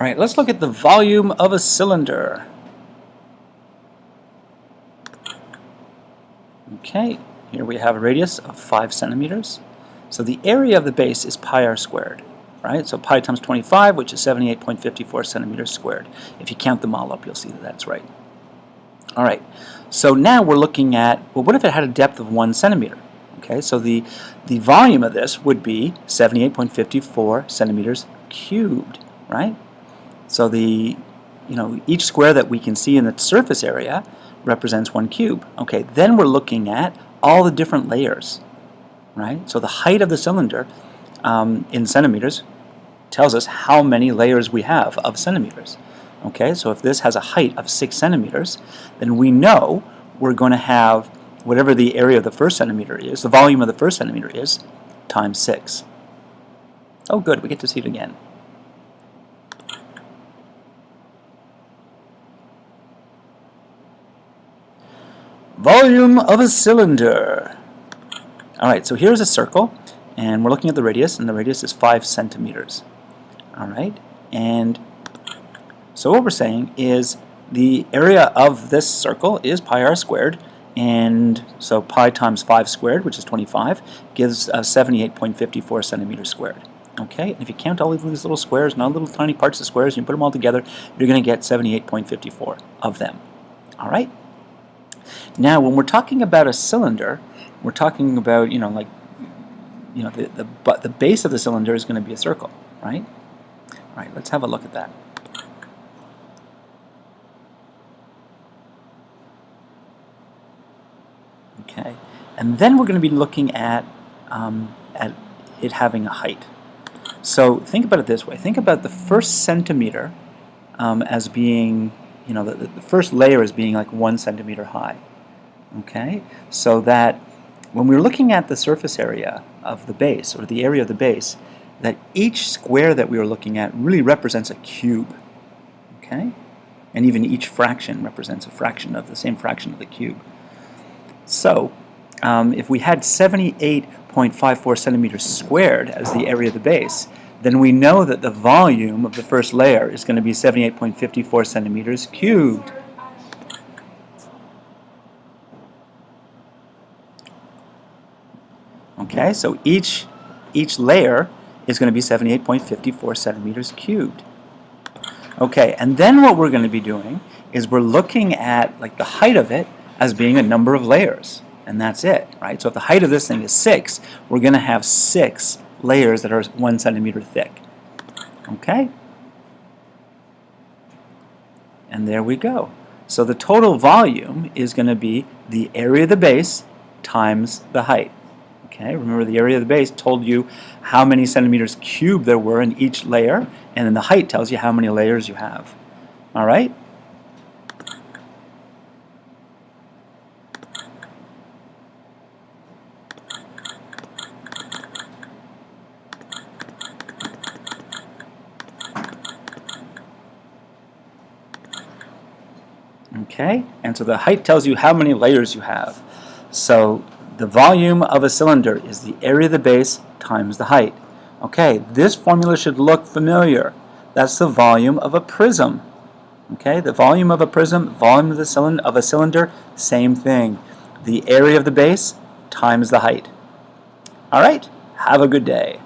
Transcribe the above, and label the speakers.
Speaker 1: Alright, let's look at the volume of a cylinder. Okay, here we have a radius of 5 centimeters. So the area of the base is pi r squared, right? So pi times 25, which is 78.54 centimeters squared. If you count them all up, you'll see that that's right. Alright, so now we're looking at, well, what if it had a depth of 1 centimeter? Okay, so the volume of this would be 78.54 centimeters cubed, right? So each square that we can see in the surface area represents 1 cube. Okay, then we're looking at all the different layers, right? So the height of the cylinder in centimeters tells us how many layers we have of centimeters. Okay, so if this has a height of 6 centimeters, then we know we're going to have whatever the area of the first centimeter is, the volume of the first centimeter is, times 6. Oh good, we get to see it again. Volume of a cylinder. Alright, so here's a circle, and we're looking at the radius, and the radius is 5 centimeters. Alright, and so what we're saying is the area of this circle is pi r squared, and so pi times 5 squared, which is 25, gives 78.54 centimeters squared. Okay, and if you count all of these little squares, and all little tiny parts of squares, and you put them all together, you're going to get 78.54 of them. Alright? Now, when we're talking about a cylinder, we're talking about, the base of the cylinder is going to be a circle, right? All right, let's have a look at that. Okay, and then we're going to be looking at it having a height. So think about it this way. Think about the first centimeter as being, the first layer as being like 1 centimeter high. Okay, so that when we're looking at the surface area of the base, or the area of the base, that each square that we are looking at really represents a cube. Okay, and even each fraction represents a fraction of the same fraction of the cube. So if we had 78.54 centimeters squared as the area of the base, then we know that the volume of the first layer is going to be 78.54 centimeters cubed. Okay, so each layer is going to be 78.54 centimeters cubed. Okay, and then what we're going to be doing is we're looking at like the height of it as being a number of layers, and that's it, right? So if the height of this thing is 6, we're going to have 6 layers that are 1 centimeter thick. Okay? And there we go. So the total volume is going to be the area of the base times the height. Okay, remember the area of the base told you how many centimeters cubed there were in each layer, and then the height tells you how many layers you have. All right? Okay, and so the height tells you how many layers you have. So the volume of a cylinder is the area of the base times the height. Okay, this formula should look familiar. That's the volume of a prism. Okay, the volume of a prism, volume of a cylinder, same thing. The area of the base times the height. All right, have a good day.